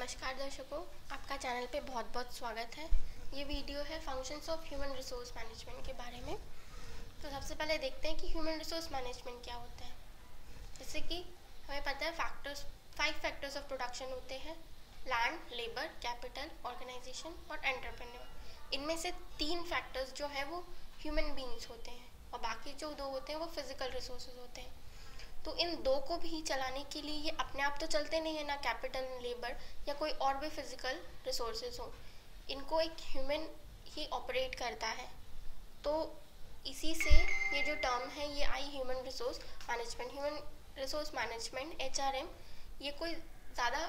नमस्कार दर्शकों, आपका चैनल पे बहुत बहुत स्वागत है। ये वीडियो है functions of human resource management के बारे में। तो सबसे पहले देखते हैं कि ह्यूमन रिसोर्स मैनेजमेंट क्या होता है। जैसे कि हमें पता है 5 फैक्टर्स ऑफ प्रोडक्शन होते हैं: लैंड, लेबर, कैपिटल, ऑर्गेनाइजेशन और एंटरप्रेन्योर। इनमें से 3 फैक्टर्स जो है वो ह्यूमन बींग्स होते हैं और बाकी जो 2 होते हैं वो फिजिकल रिसोर्सेज होते हैं। तो इन 2 को भी चलाने के लिए ये अपने आप तो चलते नहीं है, ना कैपिटल, लेबर या कोई और भी फिजिकल रिसोर्सेज हो। इनको एक ह्यूमन ही ऑपरेट करता है। तो इसी से ये जो टर्म है ये आई human resource management. Human resource management HRM ये कोई ज़्यादा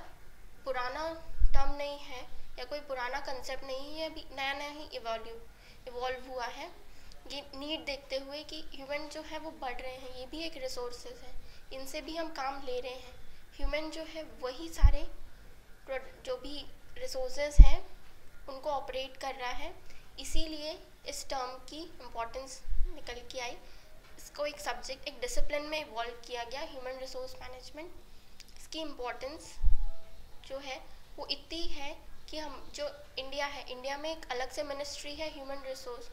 पुराना टर्म नहीं है या कोई पुराना कंसेप्ट नहीं है, अभी नया नया ही इवॉल्व हुआ है। ये नीड देखते हुए कि ह्यूमन जो है वो बढ़ रहे हैं, ये भी एक रिसोर्सेज है, इनसे भी हम काम ले रहे हैं। ह्यूमन जो है वही सारे जो भी रिसोर्सेज हैं उनको ऑपरेट कर रहा है। इसीलिए इस टर्म की इम्पोर्टेंस निकल के आई। इसको एक सब्जेक्ट, एक डिसिप्लिन में इवॉल्व किया गया, ह्यूमन रिसोर्स मैनेजमेंट। इसकी इम्पोर्टेंस जो है वो इतनी है कि हम जो इंडिया में एक अलग से मिनिस्ट्री है ह्यूमन रिसोर्स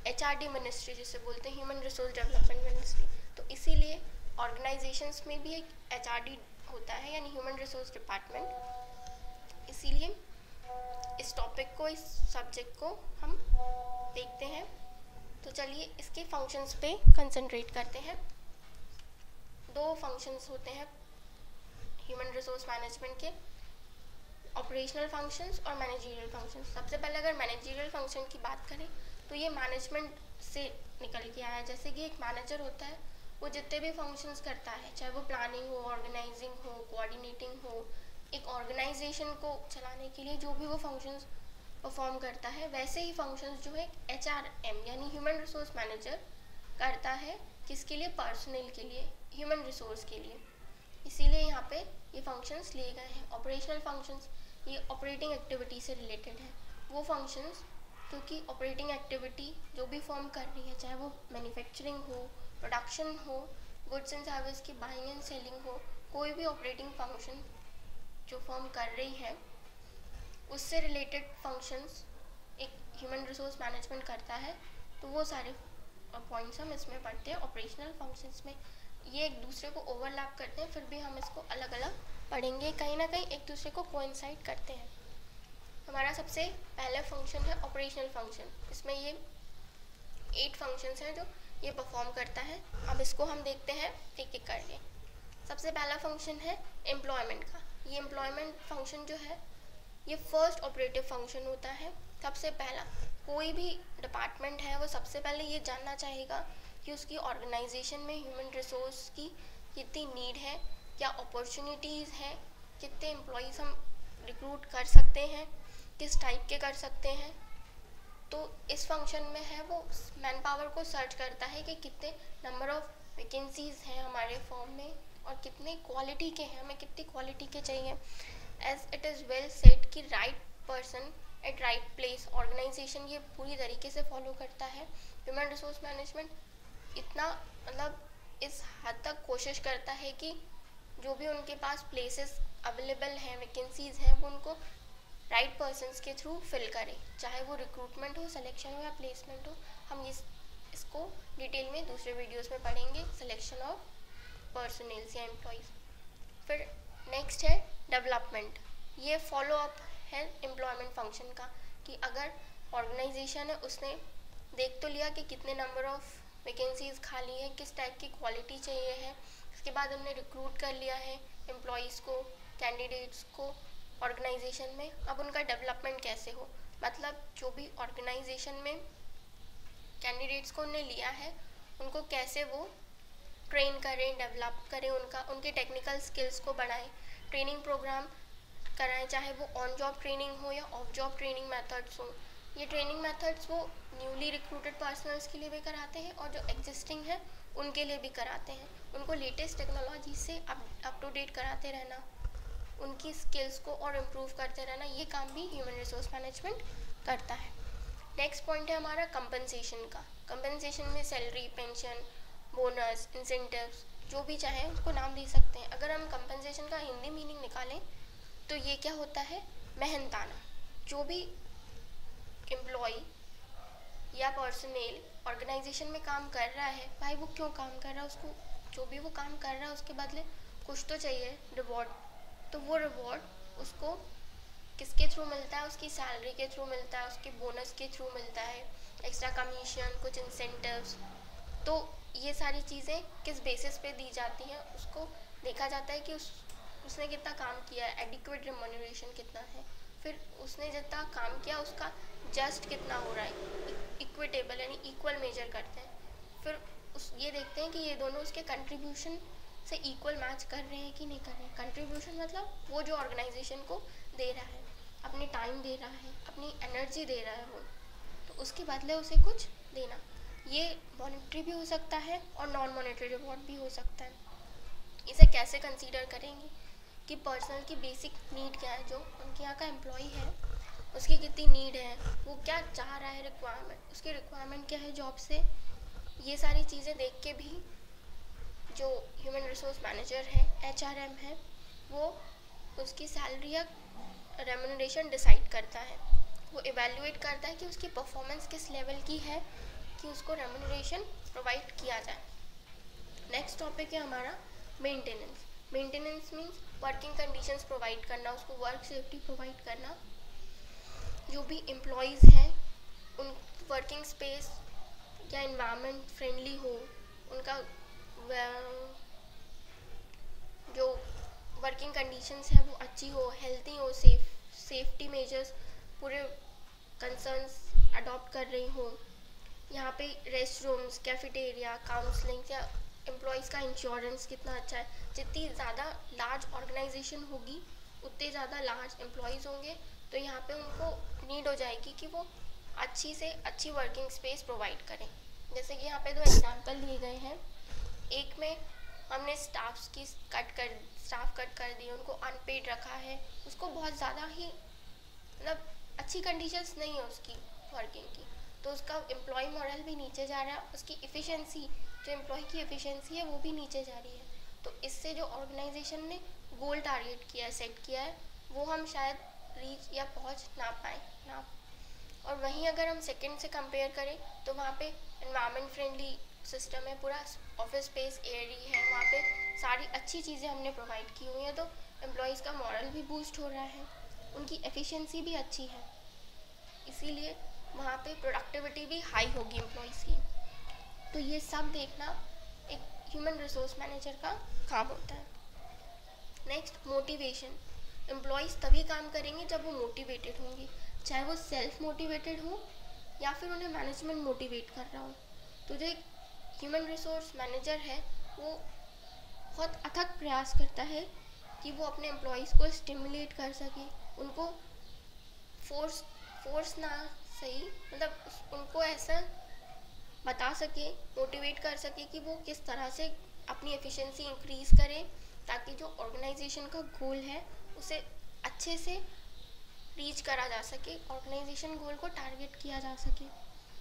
HRD मिनिस्ट्री जिसे बोलते हैं, ह्यूमन रिसोर्स डेवलपमेंट मिनिस्ट्री। तो इसीलिए ऑर्गेनाइजेशंस में भी एक HRD होता है, यानी ह्यूमन रिसोर्स डिपार्टमेंट। इसीलिए इस टॉपिक को, इस सब्जेक्ट को हम देखते हैं। तो चलिए इसके फंक्शंस पे कंसंट्रेट करते हैं। 2 फंक्शंस होते हैं ह्यूमन रिसोर्स मैनेजमेंट के: ऑपरेशनल फंक्शंस और मैनेजरियल फंक्शंस। सबसे पहले अगर मैनेजरियल फंक्शन की बात करें तो ये मैनेजमेंट से निकल के आया है। जैसे कि एक मैनेजर होता है, वो जितने भी फंक्शंस करता है, चाहे वो प्लानिंग हो, ऑर्गेनाइजिंग हो, कोऑर्डिनेटिंग हो, एक ऑर्गेनाइजेशन को चलाने के लिए जो भी वो फंक्शंस परफॉर्म करता है, वैसे ही फंक्शंस जो है HRM यानी ह्यूमन रिसोर्स मैनेजर करता है। किसके लिए? पर्सनल के लिए, ह्यूमन रिसोर्स के लिए। इसीलिए यहाँ पे ये फंक्शंस लिए गए हैं। ऑपरेशनल फंक्शंस ये ऑपरेटिंग एक्टिविटी से रिलेटेड है। वो फंक्शंस क्योंकि ऑपरेटिंग एक्टिविटी जो भी फॉर्म कर रही है, चाहे वो मैन्युफैक्चरिंग हो, प्रोडक्शन हो, गुड्स एंड सर्विस की बाइंग एंड सेलिंग हो, कोई भी ऑपरेटिंग फंक्शन जो फॉर्म कर रही है उससे रिलेटेड फंक्शंस एक ह्यूमन रिसोर्स मैनेजमेंट करता है। तो वो सारे पॉइंट्स हम इसमें पढ़ते हैं ऑपरेशनल फंक्शंस में। ये एक दूसरे को ओवरलैप करते हैं, फिर भी हम इसको अलग अलग पढ़ेंगे, कहीं ना कहीं एक दूसरे को कोइंसाइड करते हैं। हमारा सबसे पहला फंक्शन है ऑपरेशनल फंक्शन। इसमें ये 8 फंक्शंस हैं जो ये परफॉर्म करता है। अब इसको हम देखते हैं एक एक करके। सबसे पहला फंक्शन है एम्प्लॉयमेंट का। ये एम्प्लॉयमेंट फंक्शन जो है ये फर्स्ट ऑपरेटिव फंक्शन होता है। सबसे पहला कोई भी डिपार्टमेंट है वो सबसे पहले ये जानना चाहेगा कि उसकी ऑर्गेनाइजेशन में ह्यूमन रिसोर्स की कितनी नीड है, क्या अपॉर्चुनिटीज़ है, कितने एम्प्लॉयज़ हम रिक्रूट कर सकते हैं, किस टाइप के कर सकते हैं। तो इस फंक्शन में है वो मैन पावर को सर्च करता है कि कितने नंबर ऑफ वैकेंसीज़ हैं हमारे फॉर्म में और कितने क्वालिटी के हैं, हमें कितनी क्वालिटी के चाहिए। As it is well said कि right person at right place organisation ये पूरी तरीके से फॉलो करता है। ह्यूमन रिसोर्स मैनेजमेंट इतना इस हद तक कोशिश करता है कि जो भी उनके पास प्लेसेस अवेलेबल हैं, वैकेंसीज़ हैं, वो उनको राइट पर्सन्स के थ्रू फिल करें, चाहे वो रिक्रूटमेंट हो, सिलेक्शन हो या प्लेसमेंट हो। हम इसको डिटेल में दूसरे वीडियोस में पढ़ेंगे, सिलेक्शन ऑफ पर्सनल्स या एम्प्लॉयज़। फिर नेक्स्ट है डेवलपमेंट। ये फॉलो अप है एम्प्लॉयमेंट फंक्शन का कि अगर ऑर्गेनाइजेशन है उसने देख तो लिया कि कितने नंबर ऑफ वैकेंसीज़ खाली है, किस टाइप की क्वालिटी चाहिए है, उसके बाद हमने रिक्रूट कर लिया है एम्प्लॉयज़ को, कैंडिडेट्स को ऑर्गेनाइजेशन में। अब उनका डेवलपमेंट कैसे हो, मतलब जो भी ऑर्गेनाइजेशन में कैंडिडेट्स को उन्हें लिया है उनको कैसे वो ट्रेन करें, डेवलप करें, उनके टेक्निकल स्किल्स को बढ़ाएं, ट्रेनिंग प्रोग्राम कराएं, चाहे वो ऑन जॉब ट्रेनिंग हो या ऑफ जॉब ट्रेनिंग मेथड्स हो। ये ट्रेनिंग मेथड्स वो न्यूली रिक्रूटेड पर्सनल्स के लिए भी कराते हैं और जो एग्जिस्टिंग है उनके लिए भी कराते हैं। उनको लेटेस्ट टेक्नोलॉजी से अप टू डेट कराते रहना, उनकी स्किल्स को और इम्प्रूव करते रहना, ये काम भी ह्यूमन रिसोर्स मैनेजमेंट करता है। नेक्स्ट पॉइंट है हमारा कंपनसेशन का। कंपनसेशन में सैलरी, पेंशन, बोनस, इंसेंटिव्स, जो भी चाहे उसको नाम दे सकते हैं। अगर हम कंपनसेशन का हिंदी मीनिंग निकालें तो ये क्या होता है, मेहनताना। जो भी एम्प्लॉय या पर्सनेल ऑर्गेनाइजेशन में काम कर रहा है, भाई वो क्यों काम कर रहा है, उसको जो भी वो काम कर रहा है उसके बदले कुछ तो चाहिए रिवॉर्ड। तो वो रिवॉर्ड उसको किसके थ्रू मिलता है, उसकी सैलरी के थ्रू मिलता है, उसके बोनस के थ्रू मिलता है, एक्स्ट्रा कमीशन, कुछ इंसेंटिव्स। तो ये सारी चीज़ें किस बेसिस पे दी जाती हैं, उसको देखा जाता है कि उसने कितना काम किया है, एडिक्वेट रिम्यूनरेशन कितना है, फिर उसने जितना काम किया उसका जस्ट कितना हो रहा है, इक्विटेबल यानी इक्वल मेजर करते हैं। फिर ये देखते हैं कि ये दोनों उसके कंट्रीब्यूशन से इक्वल मैच कर रहे हैं कि नहीं कर रहे हैं। कंट्रीब्यूशन मतलब वो जो ऑर्गेनाइजेशन को दे रहा है, अपनी टाइम दे रहा है, अपनी एनर्जी दे रहा है वो, तो उसके बदले उसे कुछ देना। ये मॉनेटरी भी हो सकता है और नॉन मॉनेटरी रिवॉर्ड भी हो सकता है। इसे कैसे कंसीडर करेंगे कि पर्सनल की बेसिक नीड क्या है, जो उनके यहाँ का एम्प्लॉय है उसकी कितनी नीड है, वो क्या चाह रहा है, रिक्वायरमेंट, उसकी रिक्वायरमेंट क्या है जॉब से। ये सारी चीज़ें देख के भी जो ह्यूमन रिसोर्स मैनेजर है, HRM है, वो उसकी सैलरी या रेम्यूनरेशन डिसाइड करता है। वो इवैल्यूएट करता है कि उसकी परफॉर्मेंस किस लेवल की है कि उसको रेम्यूनरेशन प्रोवाइड किया जाए। नेक्स्ट टॉपिक है हमारा maintenance. Maintenance means working conditions provide करना, उसको वर्क सेफ्टी प्रोवाइड करना। जो भी एम्प्लॉयज़ हैं उन वर्किंग स्पेस या इन्वायरमेंट फ्रेंडली हो, उनका जो वर्किंग कंडीशंस है वो अच्छी हो, हेल्दी हो, सेफ्टी मेजर्स पूरे कंसर्न्स अडॉप्ट कर रही हो। यहाँ पे रेस्ट रूम्स, कैफेटेरिया, काउंसलिंग या एम्प्लॉयज़ का इंश्योरेंस कितना अच्छा है। जितनी ज़्यादा लार्ज ऑर्गेनाइजेशन होगी उतने ज़्यादा लार्ज एम्प्लॉयज़ होंगे, तो यहाँ पे उनको नीड हो जाएगी कि वो अच्छी से अच्छी वर्किंग स्पेस प्रोवाइड करें। जैसे कि यहाँ पे दो एग्जांपल लिए गए हैं। एक में हमने स्टाफ कट कर दी, उनको अनपेड रखा है, उसको बहुत ज़्यादा ही मतलब अच्छी कंडीशंस नहीं है उसकी वर्किंग की, तो उसका एम्प्लॉय मॉडल भी नीचे जा रहा है, उसकी एफिशिएंसी, जो एम्प्लॉय की एफिशिएंसी है वो भी नीचे जा रही है। तो इससे जो ऑर्गेनाइजेशन ने गोल टारगेट किया है, सेट किया है, वो हम शायद रीच या पहुंच ना पाए ना। और वहीं अगर हम सेकंड से कंपेयर करें तो वहाँ पे एनवायरनमेंट फ्रेंडली सिस्टम है, पूरा ऑफिस स्पेस एयरी है, वहाँ पे सारी अच्छी चीज़ें हमने प्रोवाइड की हुई हैं, तो एम्प्लॉयज़ का मॉरल भी बूस्ट हो रहा है, उनकी एफिशिएंसी भी अच्छी है, इसीलिए वहाँ पे प्रोडक्टिविटी भी हाई होगी एम्प्लॉयज़ की। तो ये सब देखना एक ह्यूमन रिसोर्स मैनेजर का काम होता है। Next, motivation. एम्प्लॉयज़ तभी काम करेंगे जब वो मोटिवेटेड होंगे, चाहे वो सेल्फ मोटिवेटेड हो या फिर उन्हें मैनेजमेंट मोटिवेट कर रहा हो। तो जो एक ह्यूमन रिसोर्स मैनेजर है वो बहुत अथक प्रयास करता है कि वो अपने एम्प्लॉयज़ को स्टिमुलेट कर सके, उनको फोर्स ना सही, मतलब उनको ऐसा बता सके, मोटिवेट कर सके कि वो किस तरह से अपनी एफिशिएंसी इंक्रीज़ करें, ताकि जो ऑर्गेनाइजेशन का गोल है उसे अच्छे से रीच करा जा सके, ऑर्गेनाइजेशन गोल को टारगेट किया जा सके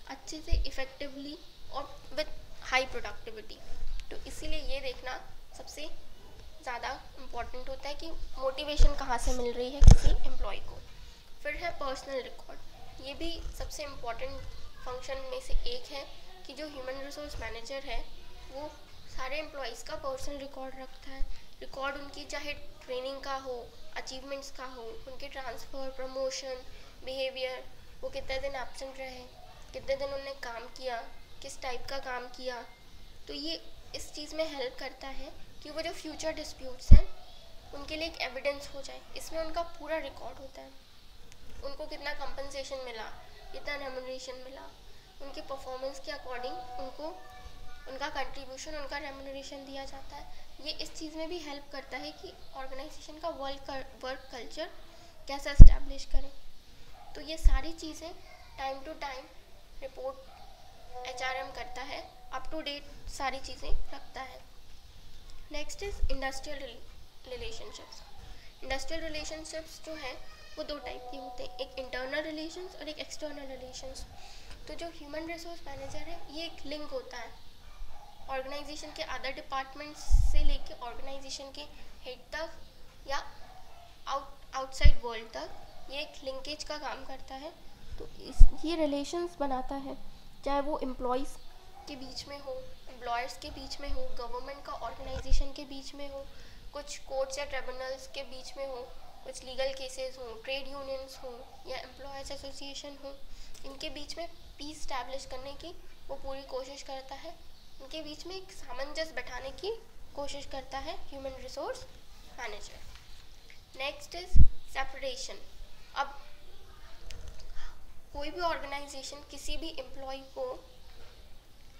अच्छे से, इफ़ेक्टिवली और विद हाई प्रोडक्टिविटी। तो इसीलिए ये देखना सबसे ज़्यादा इम्पॉर्टेंट होता है कि मोटिवेशन कहाँ से मिल रही है किसी एम्प्लॉय को। फिर है पर्सनल रिकॉर्ड। ये भी सबसे इम्पॉर्टेंट फंक्शन में से एक है कि जो ह्यूमन रिसोर्स मैनेजर है वो सारे एम्प्लॉयज़ का पर्सनल रिकॉर्ड रखता है। रिकॉर्ड उनकी चाहे ट्रेनिंग का हो, अचीवमेंट्स का हो, उनके ट्रांसफ़र, प्रमोशन, बिहेवियर, वो कितने दिन एब्सेंट रहे, कितने दिन उन्होंने काम किया, किस टाइप का काम किया। तो ये इस चीज़ में हेल्प करता है कि वो जो फ्यूचर डिस्प्यूट्स हैं उनके लिए एक एविडेंस हो जाए। इसमें उनका पूरा रिकॉर्ड होता है, उनको कितना कंपनसेशन मिला, कितना रेम्यूनरेशन मिला, उनके परफॉर्मेंस के अकॉर्डिंग उनको उनका कंट्रीब्यूशन, उनका रेम्यूनरेशन दिया जाता है। ये इस चीज़ में भी हेल्प करता है कि ऑर्गेनाइजेशन का वर्क कल्चर कैसे इस्टेब्लिश करें। तो ये सारी चीज़ें time to time report HRM करता है, अप टू डेट सारी चीज़ें रखता है। Next is industrial relationships. Industrial relationships जो है वो दो टाइप के होते हैं, एक इंटरनल रिलेशंस और एक एक्सटर्नल रिलेशंस। तो जो ह्यूमन रिसोर्स मैनेजर है ये एक लिंक होता है ऑर्गेनाइजेशन के अदर डिपार्टमेंट्स से लेके ऑर्गेनाइजेशन के हेड तक या आउटसाइड वर्ल्ड तक ये एक लिंकेज का काम करता है। तो ये रिलेशंस बनाता है, चाहे वो एम्प्लॉयज़ के बीच में हो, एम्प्लॉयर्स के बीच में हो, गवर्नमेंट का ऑर्गेनाइजेशन के बीच में हो, कुछ कोर्ट्स या ट्रिब्यूनल्स के बीच में हो, कुछ लीगल केसेस हों, ट्रेड यूनियंस हों या एम्प्लॉयर्स एसोसिएशन हो, इनके बीच में पीस स्टैब्लिश करने की वो पूरी कोशिश करता है। इनके बीच में एक सामंजस्य बैठाने की कोशिश करता है human resource manager. Next is separation. अब कोई भी ऑर्गेनाइजेशन किसी भी एम्प्लॉय को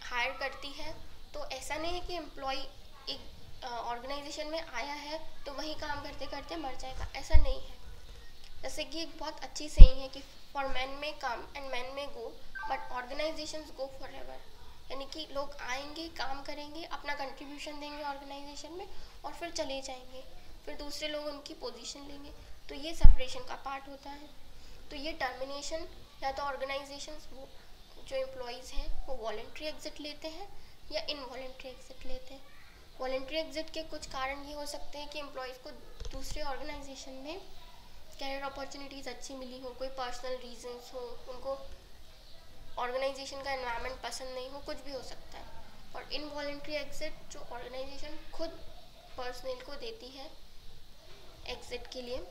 हायर करती है तो ऐसा नहीं है कि एम्प्लॉय एक ऑर्गेनाइजेशन में आया है तो वही काम करते करते मर जाएगा, ऐसा नहीं है। जैसे कि एक बहुत अच्छी सेइंग है कि फॉर मैन में कम एंड मैन में go but organisations go for ever. यानी कि लोग आएंगे, काम करेंगे, अपना कंट्रीब्यूशन देंगे ऑर्गेनाइजेशन में और फिर चले जाएंगे, फिर दूसरे लोग उनकी पोजीशन लेंगे। तो ये सेपरेशन का पार्ट होता है। तो ये टर्मिनेशन या तो ऑर्गेनाइजेशंस वो जो एम्प्लॉयज़ हैं वो वॉलंटरी एग्जिट लेते हैं या इनवॉलंटरी एग्जिट लेते हैं। वॉलंटरी एग्जिट के कुछ कारण ये हो सकते हैं कि एम्प्लॉयज़ को दूसरे ऑर्गेनाइजेशन में कैरियर अपॉर्चुनिटीज़ अच्छी मिली हो, कोई पर्सनल रीजंस हो, उनको ऑर्गेनाइजेशन का एनवायरनमेंट पसंद नहीं हो, कुछ भी हो सकता है। और इनवॉलंटरी एग्जिट जो ऑर्गेनाइजेशन खुद पर्सनल को देती है एग्जिट के लिए,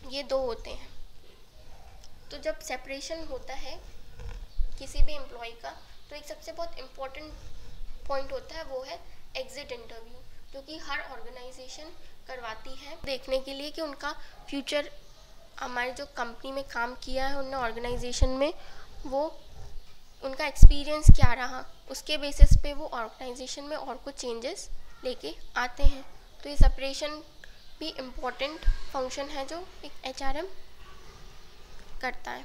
ये दो होते हैं। तो जब सेपरेशन होता है किसी भी एम्प्लॉय का तो एक सबसे बहुत इम्पोर्टेंट पॉइंट होता है, वो है एग्जिट इंटरव्यू, जो कि हर ऑर्गेनाइजेशन करवाती है देखने के लिए कि उनका फ्यूचर, हमारी जो कंपनी में काम किया है उन्होंने ऑर्गेनाइजेशन में, वो उनका एक्सपीरियंस क्या रहा, उसके बेसिस पे वो ऑर्गेनाइजेशन में और कुछ चेंजेस लेके आते हैं। तो ये सेपरेशन भी इम्पोर्टेंट फंक्शन है जो एक एचआरएम करता है।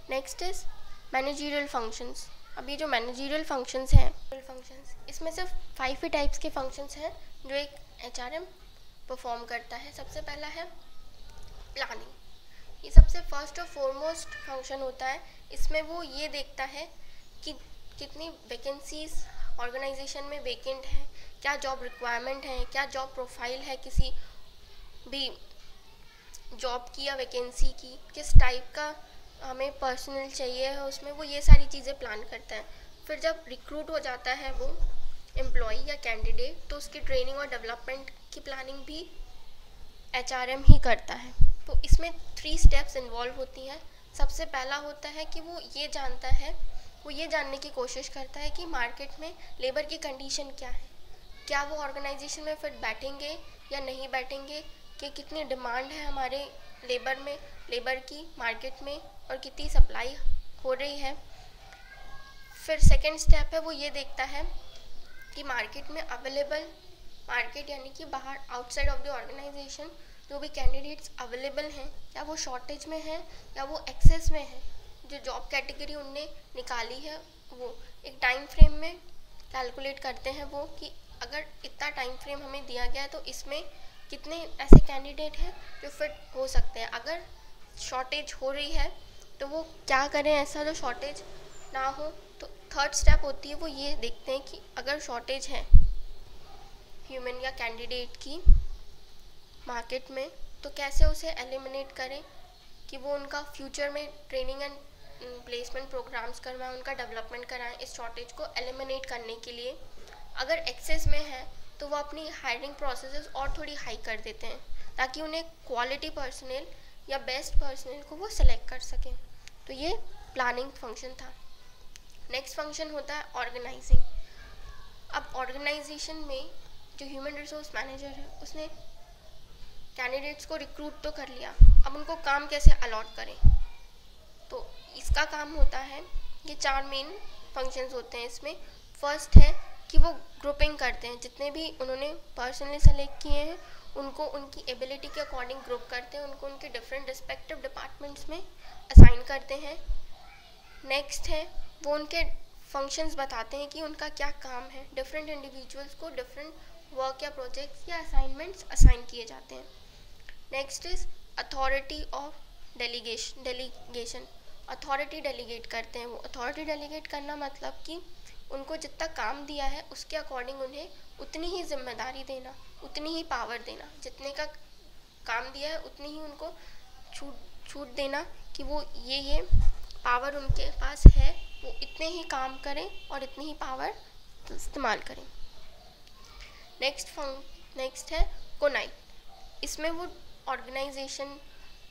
Next is managerial functions. अब ये जो मैनेजरियल फंक्शंस हैं, इसमें सिर्फ 5 ही टाइप्स के फंक्शंस हैं जो एक एचआरएम परफॉर्म करता है। सबसे पहला है प्लानिंग। ये सबसे फर्स्ट और फॉरमोस्ट फंक्शन होता है। इसमें वो ये देखता है कि कितनी वैकेंसीज ऑर्गेनाइजेशन में वेकेंट है, क्या जॉब रिक्वायरमेंट है, क्या जॉब प्रोफाइल है किसी भी जॉब की या वैकेंसी की, किस टाइप का हमें पर्सनल चाहिए है उसमें, वो ये सारी चीज़ें प्लान करता है। फिर जब रिक्रूट हो जाता है वो एम्प्लॉय या कैंडिडेट तो उसकी ट्रेनिंग और डेवलपमेंट की प्लानिंग भी एचआरएम ही करता है। तो इसमें 3 स्टेप्स इन्वॉल्व होती हैं। सबसे पहला होता है कि वो ये जानने की कोशिश करता है कि मार्केट में लेबर की कंडीशन क्या है, क्या वो ऑर्गेनाइजेशन में फिर बैठेंगे या नहीं बैठेंगे, कि कितनी डिमांड है हमारे लेबर की मार्केट में और कितनी सप्लाई हो रही है। फिर सेकंड स्टेप है वो ये देखता है कि मार्केट में अवेलेबल, मार्केट यानी कि बाहर आउटसाइड ऑफ द ऑर्गेनाइजेशन जो भी कैंडिडेट्स अवेलेबल हैं, क्या वो शॉर्टेज में है या वो एक्सेस में है। जो जॉब कैटेगरी उनने निकाली है वो एक टाइम फ्रेम में कैलकुलेट करते हैं वो, कि अगर इतना टाइम फ्रेम हमें दिया गया है तो इसमें कितने ऐसे कैंडिडेट हैं जो फिट हो सकते हैं। अगर शॉर्टेज हो रही है तो वो क्या करें ऐसा जो शॉर्टेज ना हो। तो थर्ड स्टेप होती है वो ये देखते हैं कि अगर शॉर्टेज है ह्यूमन या कैंडिडेट की मार्केट में तो कैसे उसे एलिमिनेट करें, कि वो उनका फ्यूचर में ट्रेनिंग एंड प्लेसमेंट प्रोग्राम्स करवाएं, उनका डेवलपमेंट कराएं इस शॉर्टेज को एलिमिनेट करने के लिए। अगर एक्सेस में है तो वो अपनी हायरिंग प्रोसेसेस और थोड़ी हाई कर देते हैं ताकि उन्हें क्वालिटी पर्सनल या बेस्ट पर्सनल को वो सेलेक्ट कर सकें। तो ये प्लानिंग फंक्शन था। नेक्स्ट फंक्शन होता है ऑर्गेनाइजिंग। अब ऑर्गेनाइजेशन में जो ह्यूमन रिसोर्स मैनेजर है उसने कैंडिडेट्स को रिक्रूट तो कर लिया, अब उनको काम कैसे अलॉट करें। तो इसका काम होता है, ये 4 मेन फंक्शंस होते हैं इसमें। फर्स्ट है कि वो ग्रुपिंग करते हैं, जितने भी उन्होंने पर्सनली सेलेक्ट किए हैं उनको उनकी एबिलिटी के अकॉर्डिंग ग्रुप करते हैं, उनको उनके डिफरेंट रिस्पेक्टिव डिपार्टमेंट्स में असाइन करते हैं। नेक्स्ट है वो उनके फंक्शंस बताते हैं कि उनका क्या काम है। डिफरेंट इंडिविजुअल्स को डिफरेंट वर्क या प्रोजेक्ट्स या असाइनमेंट्स असाइन किए जाते हैं। Next is authority of delegation. Authority delegate करते हैं वो। अथॉरिटी डेलीगेट करना मतलब कि उनको जितना काम दिया है उसके अकॉर्डिंग उन्हें उतनी ही जिम्मेदारी देना, उतनी ही पावर देना, जितने का काम दिया है उतनी ही उनको छूट देना कि वो ये पावर उनके पास है, वो इतने ही काम करें और इतनी ही पावर इस्तेमाल करें। नेक्स्ट है कोनाई। इसमें वो ऑर्गेनाइजेशन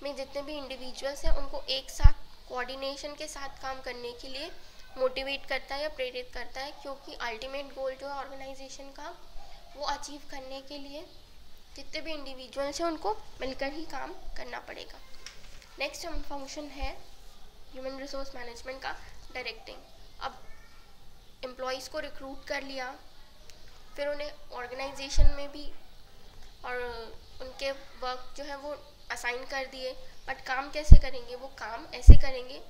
में जितने भी इंडिविजुअल्स हैं उनको एक साथ कोऑर्डिनेशन के साथ काम करने के लिए मोटिवेट करता है या प्रेरित करता है, क्योंकि अल्टीमेट गोल जो है ऑर्गेनाइजेशन का वो अचीव करने के लिए जितने भी इंडिविजुअल्स हैं उनको मिलकर ही काम करना पड़ेगा। नेक्स्ट फंक्शन है ह्यूमन रिसोर्स मैनेजमेंट का डायरेक्टिंग। अब एम्प्लॉयज़ को रिक्रूट कर लिया, फिर उन्हें ऑर्गेनाइजेशन में भी और उनके वर्क जो है वो असाइन कर दिए, बट काम कैसे करेंगे? वो काम ऐसे करेंगे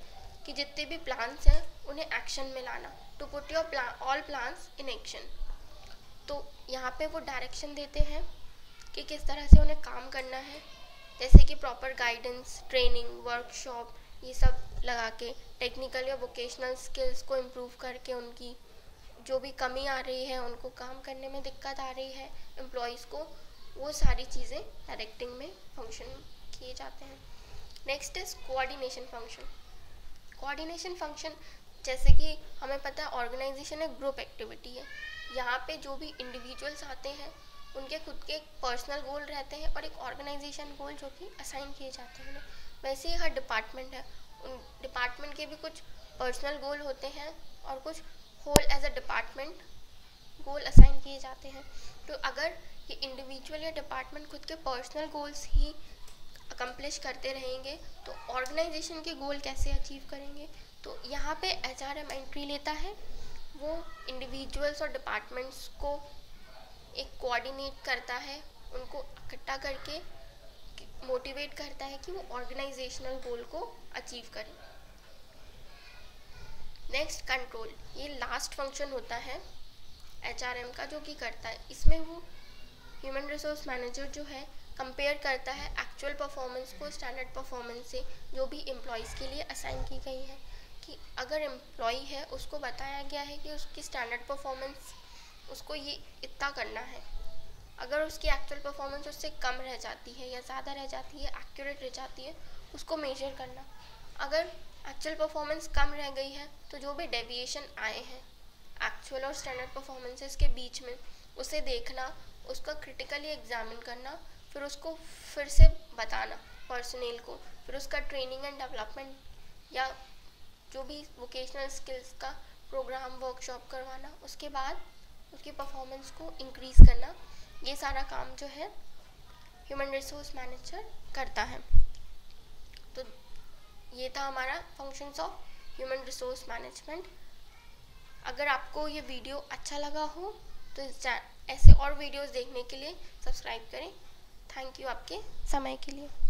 कि जितने भी प्लान्स हैं उन्हें एक्शन में लाना, to put your all plans in action. तो यहाँ पे वो डायरेक्शन देते हैं कि किस तरह से उन्हें काम करना है, जैसे कि प्रॉपर गाइडेंस, ट्रेनिंग, वर्कशॉप, ये सब लगा के टेक्निकल या वोकेशनल स्किल्स को इम्प्रूव करके उनकी जो भी कमी आ रही है, उनको काम करने में दिक्कत आ रही है एम्प्लॉयज़ को, वो सारी चीज़ें डायरेक्टिंग में फंक्शन किए जाते हैं। Next is coordination function. Coordination function जैसे कि हमें पता है ऑर्गेनाइजेशन एक ग्रुप एक्टिविटी है। यहाँ पे जो भी इंडिविजुअल्स आते हैं उनके खुद के एक पर्सनल गोल रहते हैं और एक ऑर्गेनाइजेशन गोल जो कि असाइन किए जाते हैं उन्हें। वैसे ही हर डिपार्टमेंट है, उन डिपार्टमेंट के भी कुछ पर्सनल गोल होते हैं और कुछ whole as a department goal assign किए जाते हैं। तो अगर ये इंडिविजुअल या डिपार्टमेंट खुद के पर्सनल गोल्स ही अकम्प्लिश करते रहेंगे तो ऑर्गेनाइजेशन के गोल कैसे अचीव करेंगे? तो यहाँ पे HRM एंट्री लेता है, वो इंडिविजुअल्स और डिपार्टमेंट्स को एक कोऑर्डिनेट करता है, उनको इकट्ठा करके मोटिवेट करता है कि वो ऑर्गेनाइजेशनल गोल को अचीव करें। नेक्स्ट कंट्रोल, ये लास्ट फंक्शन होता है HRM का जो कि करता है, इसमें वो ह्यूमन रिसोर्स मैनेजर जो है कंपेयर करता है एक्चुअल परफॉर्मेंस को स्टैंडर्ड परफॉर्मेंस से जो भी एम्प्लॉयज़ के लिए असाइन की गई है। कि अगर एम्प्लॉय है उसको बताया गया है कि उसकी स्टैंडर्ड परफॉर्मेंस उसको ये इतना करना है, अगर उसकी एक्चुअल परफॉर्मेंस उससे कम रह जाती है या ज़्यादा रह जाती है, एक्यूरेट रह जाती है, उसको मेजर करना। अगर एक्चुअल परफॉर्मेंस कम रह गई है तो जो भी डेविएशन आए हैं एक्चुअल और स्टैंडर्ड परफॉर्मेंसेस के बीच में उसे देखना, उसका क्रिटिकली एग्जामिन करना, फिर उसको फिर से बताना पर्सनल को, फिर उसका ट्रेनिंग एंड डेवलपमेंट या जो भी वोकेशनल स्किल्स का प्रोग्राम वर्कशॉप करवाना, उसके बाद उसकी परफॉर्मेंस को इंक्रीज़ करना। ये सारा काम जो है ह्यूमन रिसोर्स मैनेजर करता है। तो ये था हमारा functions of human resource management. अगर आपको ये वीडियो अच्छा लगा हो तो ऐसे और वीडियोस देखने के लिए सब्सक्राइब करें। थैंक यू आपके समय के लिए।